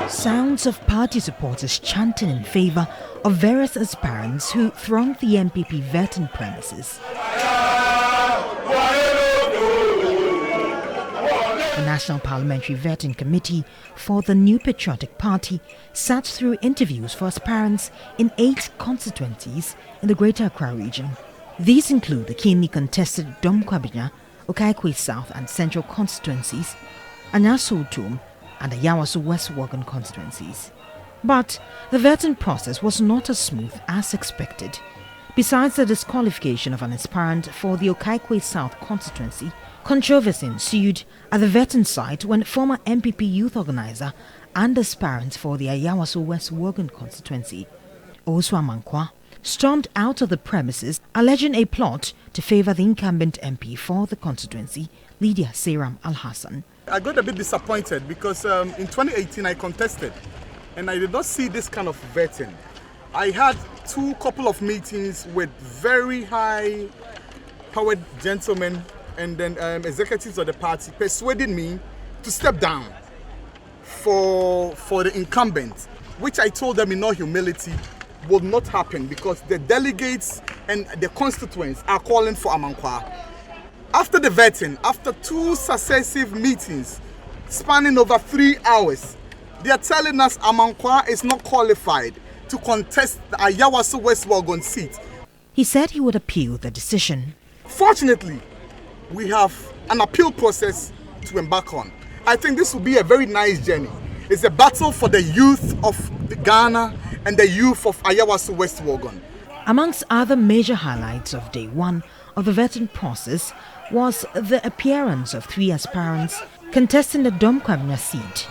Sounds of party supporters chanting in favour of various aspirants who thronged the NPP vetting premises. The National Parliamentary Vetting Committee for the New Patriotic Party sat through interviews for aspirants in 8 constituencies in the Greater Accra region. These include the keenly contested Domkwabenya, Okaikwe South and Central constituencies, Anyaso Utum and the Yawaso West Wogan constituencies. But the vetting process was not as smooth as expected. Besides the disqualification of an aspirant for the Okaikwe South constituency, controversy ensued at the vetting site when former NPP youth organizer and aspirant for the Yawaso West Wogan constituency, Osu Amankwa, stormed out of the premises alleging a plot to favour the incumbent MP for the constituency, Lydia Seram Al-Hassan. I got a bit disappointed because in 2018 I contested and I did not see this kind of vetting. I had couple of meetings with very high powered gentlemen and then executives of the party persuading me to step down for the incumbent, which I told them in all humility will not happen because the delegates and the constituents are calling for Amankwa. After the vetting, after 2 successive meetings spanning over 3 hours, they are telling us Amankwa is not qualified to contest the Yawaso West Wogan seat. He said he would appeal the decision. Fortunately, we have an appeal process to embark on. I think this will be a very nice journey. It's a battle for the youth of Ghana and the youth of Yawaso West Wogan. Amongst other major highlights of day 1 of the vetting process was the appearance of 3 aspirants contesting the Domkwabenya seat.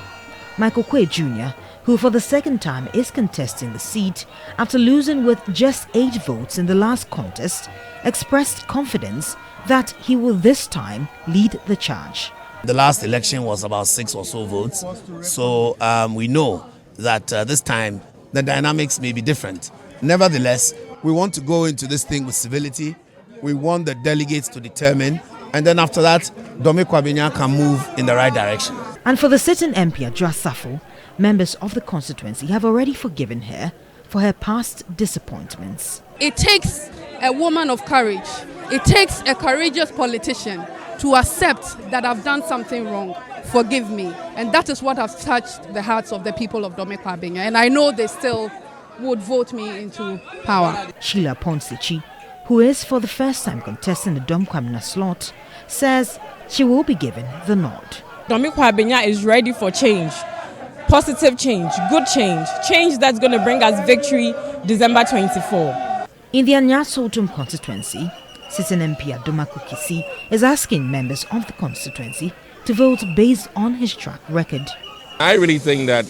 Michael Kwe Jr., who for the second time is contesting the seat after losing with just 8 votes in the last contest, expressed confidence that he will this time lead the charge. The last election was about 6 or so votes, so we know that this time the dynamics may be different. Nevertheless, we want to go into this thing with civility. We want the delegates to determine, and then after that, Domkwabenya can move in the right direction. And for the sitting MP Adjoa Safo, members of the constituency have already forgiven her for her past disappointments. It takes a woman of courage. It takes a courageous politician to accept that I've done something wrong. Forgive me. And that is what has touched the hearts of the people of Domkwabenya. And I know they still would vote me into power. Sheila Ponsichi, who is for the first time contesting the Domkwabenya slot, says she will be given the nod. Domkwabenya is ready for change. Positive change, good change, change that's going to bring us victory December 24. In the Anyaso Utum constituency, sitting MP Adoma Kukisi is asking members of the constituency to vote based on his track record. I really think that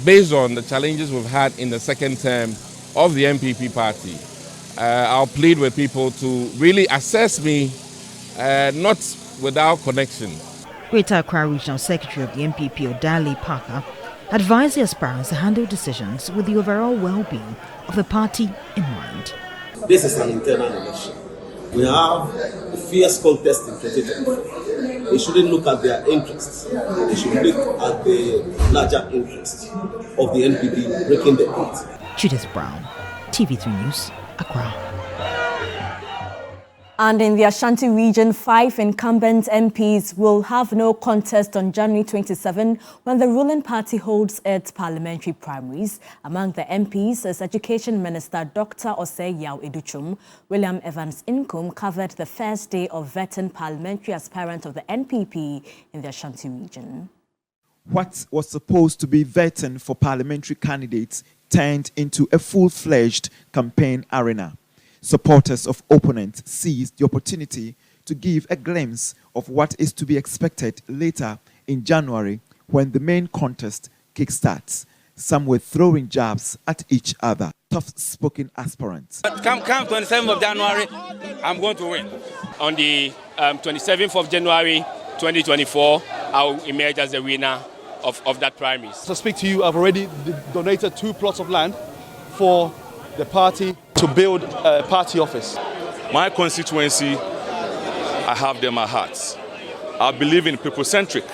based on the challenges we've had in the second term of the NPP party, I'll plead with people to really assess me not without connection. Greater Accra Regional Secretary of the NPP, Odale Parker, advised the aspirants to handle decisions with the overall well-being of the party in mind. This is an internal election. We have a fierce contest in 2024. They shouldn't look at their interests. They should look at the larger interests of the NPP breaking the eight. Judith Brown, TV3 News, Accra. And in the Ashanti region, 5 incumbent MPs will have no contest on January 27 when the ruling party holds its parliamentary primaries. Among the MPs is Education Minister Dr. Osei Yao Educhum. William Evans Inkum covered the first day of vetting parliamentary aspirant of the NPP in the Ashanti region. What was supposed to be vetting for parliamentary candidates turned into a full-fledged campaign arena. Supporters of opponents seized the opportunity to give a glimpse of what is to be expected later in January when the main contest kickstarts. Some were throwing jabs at each other. Tough-spoken aspirants. Come 27th of January, I'm going to win. On the 27th of January 2024, I'll emerge as the winner of that primary. To speak to you, I've already donated 2 plots of land for the party to build a party office. My constituency, I have them at heart. I believe in people-centric.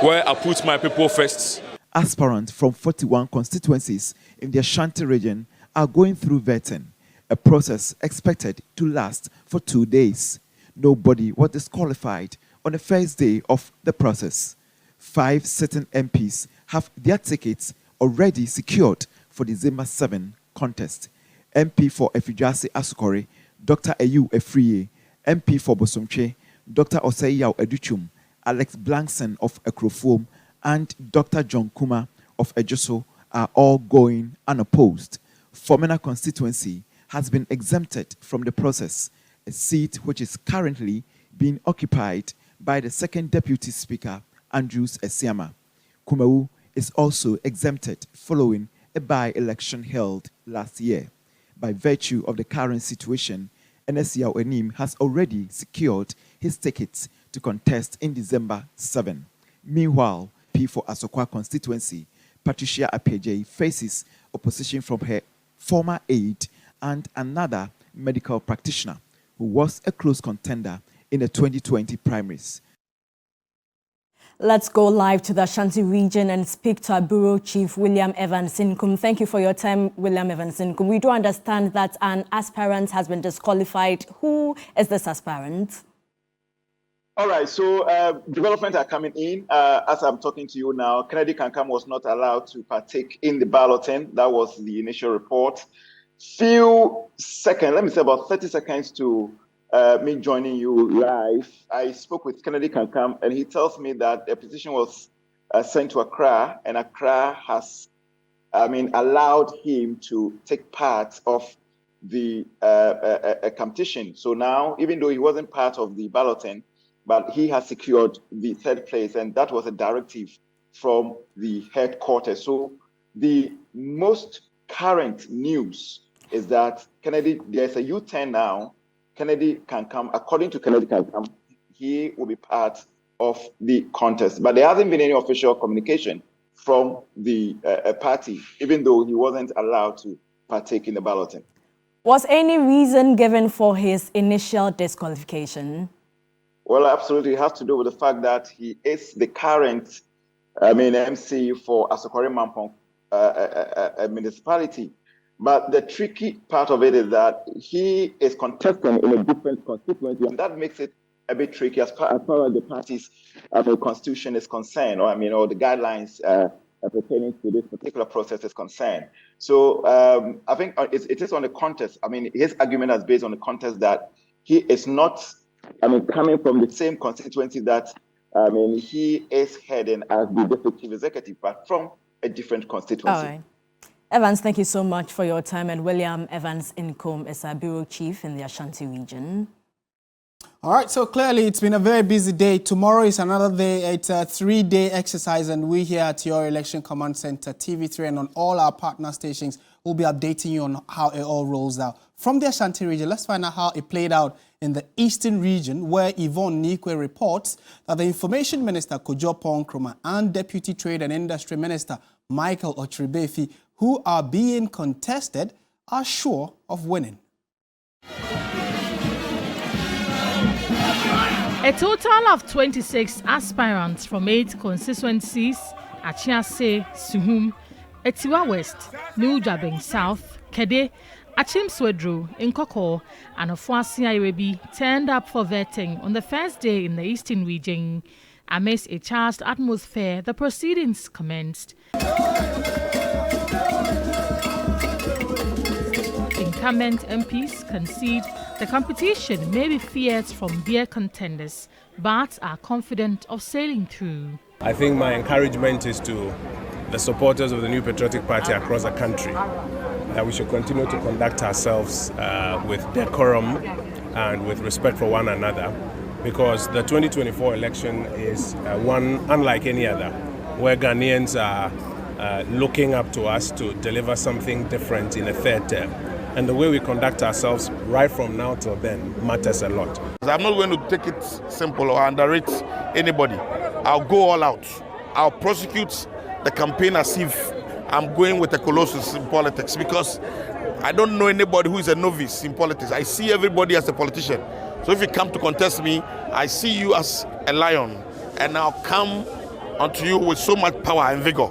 where I put my people first. Aspirants from 41 constituencies in the Ashanti region are going through vetting, a process expected to last for 2 days. Nobody was disqualified on the first day of the process. 5 sitting MPs have their tickets already secured for December 7 contest. MP for Efijase Asukore, Dr. Ayu Efriye, MP for Bosomtwe, Dr. Osei Educhum, Alex Blankson of Ekrofom, and Dr. John Kuma of Ejoso are all going unopposed. Fomena constituency has been exempted from the process, a seat which is currently being occupied by the second Deputy Speaker, Andrews Esiama. Kumawu is also exempted following a by-election held last year. By virtue of the current situation, Enesiao Enim has already secured his tickets to contest in December 7. Meanwhile, P for Asokwa constituency, Patricia Apeje faces opposition from her former aide and another medical practitioner who was a close contender in the 2020 primaries. Let's go live to the Ashanti region and speak to our Bureau Chief, William Evans Inkum. Thank you for your time, William Evans Inkum. We do understand that an aspirant has been disqualified. Who is this aspirant? All right, so developments are coming in. As I'm talking to you now, Kennedy Kankam was not allowed to partake in the balloting. That was the initial report. Few seconds, let me say about 30 seconds to me joining you live. I spoke with Kennedy Kankam, and he tells me that a petition was sent to Accra, and Accra has, allowed him to take part of the competition. So now, even though he wasn't part of the balloting, but he has secured the third place, and that was a directive from the headquarters. So the most current news is that Kennedy, there's a U-turn now. Kennedy Kankam, according to Kennedy Kankam, he will be part of the contest. But there hasn't been any official communication from the party, even though he wasn't allowed to partake in the balloting. Was any reason given for his initial disqualification? Well, absolutely. It has to do with the fact that he is the current, MC for Asokore Mampong municipality. But the tricky part of it is that he is contesting in a different constituency, and that makes it a bit tricky as far as the party's constitution is concerned, or the guidelines pertaining to this particular process is concerned. So I think it is on the contest. His argument is based on the contest that he is not, coming from the same constituency that he is heading as the deputy executive, but from a different constituency. All right. Evans, thank you so much for your time. And William Evans Inkum is our Bureau Chief in the Ashanti region. All right, so clearly it's been a very busy day. Tomorrow is another day. It's a 3-day exercise, and we here at your Election Command Center, TV3, and on all our partner stations, will be updating you on how it all rolls out. From the Ashanti region, let's find out how it played out in the Eastern region, where Yvonne Nikwe reports that the Information Minister, Kojo Ponkroma, and Deputy Trade and Industry Minister, Michael Otribefi, who are being contested, are sure of winning. A total of 26 aspirants from 8 constituencies, Achiase, Suhum, Etiwa West, New Jabeng South, Kede, Achim Swedru, Nkoko, and Ofuasi Irebi turned up for vetting on the first day in the Eastern region. Amidst a charged atmosphere, the proceedings commenced. Incumbent MPs concede the competition may be fierce from their contenders, but are confident of sailing through. I think my encouragement is to the supporters of the New Patriotic Party across the country that we should continue to conduct ourselves with decorum and with respect for one another, because the 2024 election is one unlike any other, where Ghanaians are looking up to us to deliver something different in a third term. And the way we conduct ourselves right from now till then matters a lot. I'm not going to take it simple or underrate anybody. I'll go all out. I'll prosecute the campaign as if I'm going with a colossus in politics, because I don't know anybody who is a novice in politics. I see everybody as a politician. So if you come to contest me, I see you as a lion, and I'll come unto you with so much power and vigor